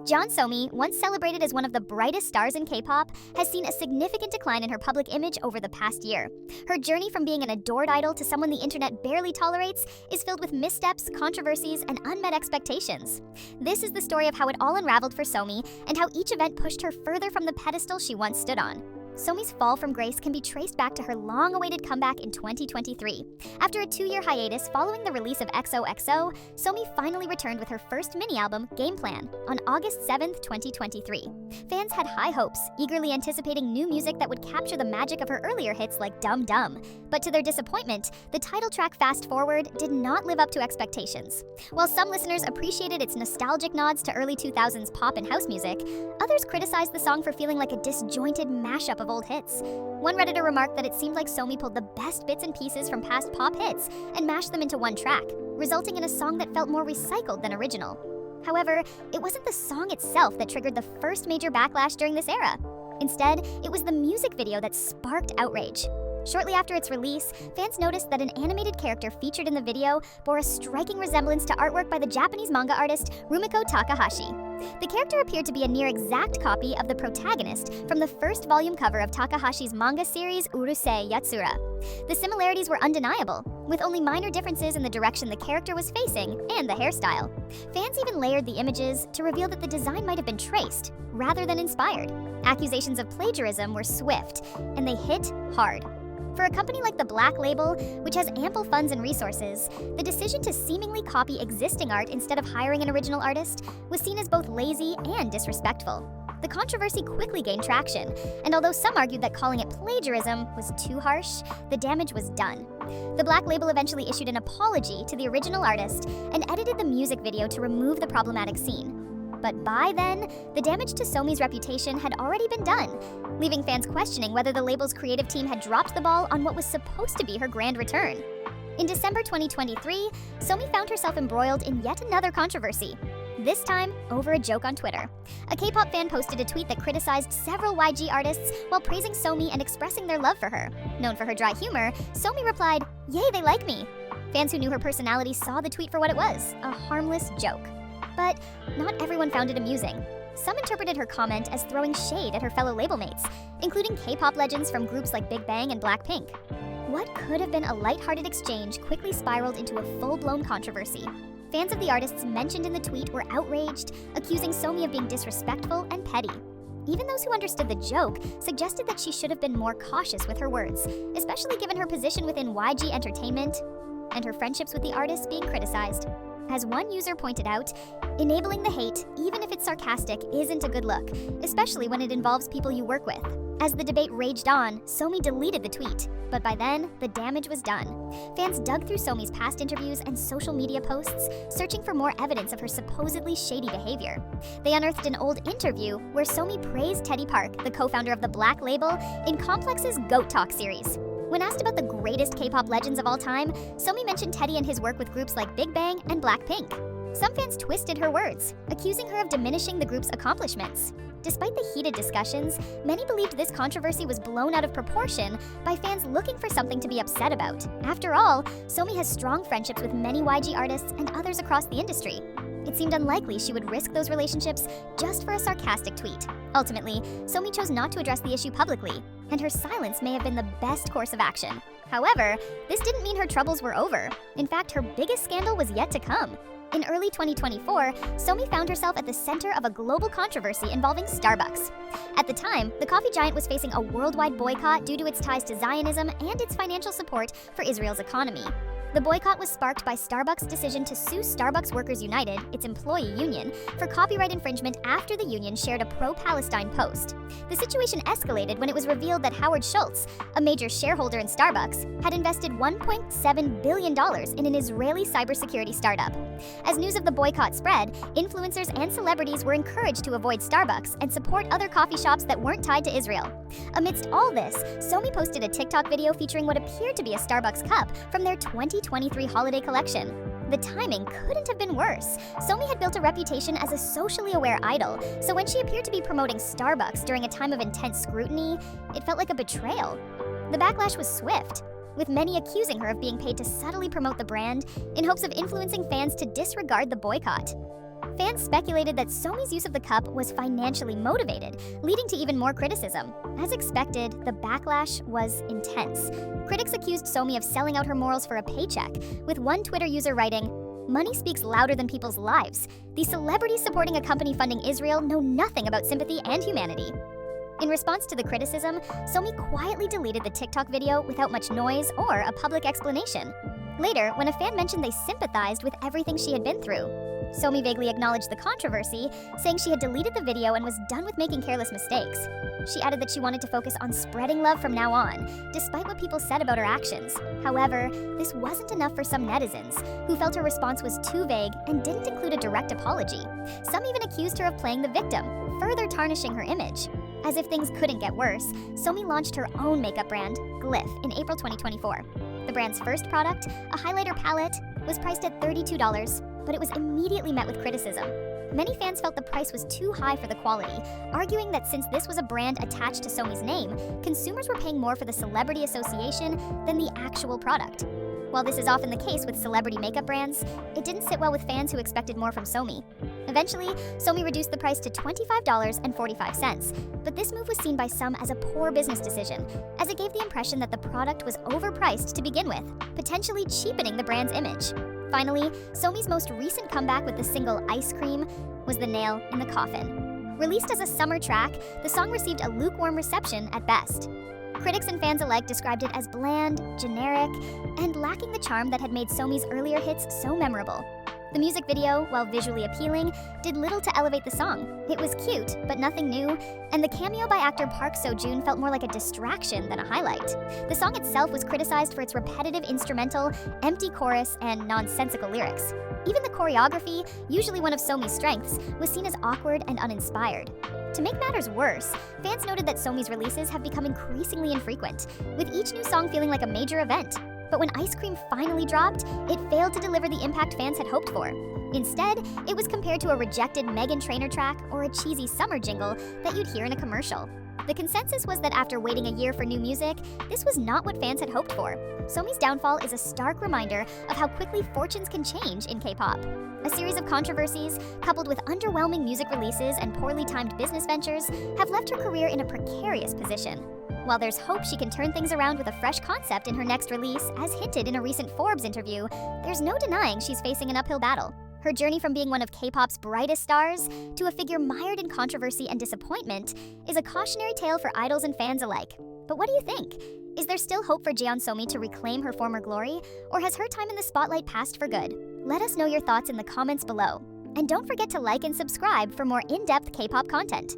Jeon Somi, once celebrated as one of the brightest stars in K-pop, has seen a significant decline in her public image over the past year. Her journey from being an adored idol to someone the internet barely tolerates is filled with missteps, controversies, and unmet expectations. This is the story of how it all unraveled for Somi and how each event pushed her further from the pedestal she once stood on. Somi's fall from grace can be traced back to her long-awaited comeback in 2023. After a 2-year hiatus following the release of XOXO, Somi finally returned with her first mini-album, Game Plan, on August 7th, 2023. Fans had high hopes, eagerly anticipating new music that would capture the magic of her earlier hits like Dum Dum. But to their disappointment, the title track Fast Forward did not live up to expectations. While some listeners appreciated its nostalgic nods to early 2000s pop and house music, others criticized the song for feeling like a disjointed mashup of old hits. One Redditor remarked that it seemed like Somi pulled the best bits and pieces from past pop hits and mashed them into one track, resulting in a song that felt more recycled than original. However, it wasn't the song itself that triggered the first major backlash during this era. Instead, it was the music video that sparked outrage. Shortly after its release, fans noticed that an animated character featured in the video bore a striking resemblance to artwork by the Japanese manga artist Rumiko Takahashi. The character appeared to be a near-exact copy of the protagonist from the first volume cover of Takahashi's manga series Urusei Yatsura. The similarities were undeniable, with only minor differences in the direction the character was facing and the hairstyle. Fans even layered the images to reveal that the design might have been traced, rather than inspired. Accusations of plagiarism were swift, and they hit hard. For a company like the Black Label, which has ample funds and resources, the decision to seemingly copy existing art instead of hiring an original artist was seen as both lazy and disrespectful. The controversy quickly gained traction, and although some argued that calling it plagiarism was too harsh, the damage was done. The Black Label eventually issued an apology to the original artist and edited the music video to remove the problematic scene. But by then, the damage to Somi's reputation had already been done, leaving fans questioning whether the label's creative team had dropped the ball on what was supposed to be her grand return. In December 2023, Somi found herself embroiled in yet another controversy, this time over a joke on Twitter. A K-pop fan posted a tweet that criticized several YG artists while praising Somi and expressing their love for her. Known for her dry humor, Somi replied, "Yay, they like me." Fans who knew her personality saw the tweet for what it was, a harmless joke. But not everyone found it amusing. Some interpreted her comment as throwing shade at her fellow label mates, including K-pop legends from groups like Big Bang and Blackpink. What could have been a lighthearted exchange quickly spiraled into a full-blown controversy. Fans of the artists mentioned in the tweet were outraged, accusing Somi of being disrespectful and petty. Even those who understood the joke suggested that she should have been more cautious with her words, especially given her position within YG Entertainment and her friendships with the artists being criticized. As one user pointed out, enabling the hate, even if it's sarcastic, isn't a good look, especially when it involves people you work with. As the debate raged on, Somi deleted the tweet, but by then, the damage was done. Fans dug through Somi's past interviews and social media posts, searching for more evidence of her supposedly shady behavior. They unearthed an old interview where Somi praised Teddy Park, the co-founder of the Black Label, in Complex's Goat Talk series. When asked about the greatest K-pop legends of all time, Somi mentioned Teddy and his work with groups like Big Bang and Blackpink. Some fans twisted her words, accusing her of diminishing the group's accomplishments. Despite the heated discussions, many believed this controversy was blown out of proportion by fans looking for something to be upset about. After all, Somi has strong friendships with many YG artists and others across the industry. It seemed unlikely she would risk those relationships just for a sarcastic tweet. Ultimately, Somi chose not to address the issue publicly, and her silence may have been the best course of action. However, this didn't mean her troubles were over. In fact, her biggest scandal was yet to come. In early 2024, Somi found herself at the center of a global controversy involving Starbucks. At the time, the coffee giant was facing a worldwide boycott due to its ties to Zionism and its financial support for Israel's economy. The boycott was sparked by Starbucks' decision to sue Starbucks Workers United, its employee union, for copyright infringement after the union shared a pro-Palestine post. The situation escalated when it was revealed that Howard Schultz, a major shareholder in Starbucks, had invested $1.7 billion in an Israeli cybersecurity startup. As news of the boycott spread, influencers and celebrities were encouraged to avoid Starbucks and support other coffee shops that weren't tied to Israel. Amidst all this, Somi posted a TikTok video featuring what appeared to be a Starbucks cup from their 2023 holiday collection. The timing couldn't have been worse. Somi had built a reputation as a socially aware idol, so when she appeared to be promoting Starbucks during a time of intense scrutiny, it felt like a betrayal. The backlash was swift, with many accusing her of being paid to subtly promote the brand in hopes of influencing fans to disregard the boycott. Fans speculated that Somi's use of the cup was financially motivated, leading to even more criticism. As expected, the backlash was intense. Critics accused Somi of selling out her morals for a paycheck, with one Twitter user writing, "Money speaks louder than people's lives. These celebrities supporting a company funding Israel know nothing about sympathy and humanity." In response to the criticism, Somi quietly deleted the TikTok video without much noise or a public explanation. Later, when a fan mentioned they sympathized with everything she had been through, Somi vaguely acknowledged the controversy, saying she had deleted the video and was done with making careless mistakes. She added that she wanted to focus on spreading love from now on, despite what people said about her actions. However, this wasn't enough for some netizens, who felt her response was too vague and didn't include a direct apology. Some even accused her of playing the victim, further tarnishing her image. As if things couldn't get worse, Somi launched her own makeup brand, Glyph, in April 2024. The brand's first product, a highlighter palette, was priced at $32, but it was immediately met with criticism. Many fans felt the price was too high for the quality, arguing that since this was a brand attached to Somi's name, consumers were paying more for the celebrity association than the actual product. While this is often the case with celebrity makeup brands, it didn't sit well with fans who expected more from Somi. Eventually, Somi reduced the price to $25.45, but this move was seen by some as a poor business decision, as it gave the impression that the product was overpriced to begin with, potentially cheapening the brand's image. Finally, Somi's most recent comeback with the single Ice Cream was the nail in the coffin. Released as a summer track, the song received a lukewarm reception at best. Critics and fans alike described it as bland, generic, and lacking the charm that had made Somi's earlier hits so memorable. The music video, while visually appealing, did little to elevate the song. It was cute, but nothing new, and the cameo by actor Park Seo-joon felt more like a distraction than a highlight. The song itself was criticized for its repetitive instrumental, empty chorus, and nonsensical lyrics. Even the choreography, usually one of Somi's strengths, was seen as awkward and uninspired. To make matters worse, fans noted that Somi's releases have become increasingly infrequent, with each new song feeling like a major event. But when Ice Cream finally dropped, it failed to deliver the impact fans had hoped for. Instead, it was compared to a rejected Meghan Trainor track or a cheesy summer jingle that you'd hear in a commercial. The consensus was that after waiting a year for new music, this was not what fans had hoped for. Somi's downfall is a stark reminder of how quickly fortunes can change in K-pop. A series of controversies, coupled with underwhelming music releases and poorly timed business ventures, have left her career in a precarious position. While there's hope she can turn things around with a fresh concept in her next release, as hinted in a recent Forbes interview, there's no denying she's facing an uphill battle. Her journey from being one of K-pop's brightest stars to a figure mired in controversy and disappointment is a cautionary tale for idols and fans alike. But what do you think? Is there still hope for Jeon Somi to reclaim her former glory, or has her time in the spotlight passed for good? Let us know your thoughts in the comments below. And don't forget to like and subscribe for more in-depth K-pop content.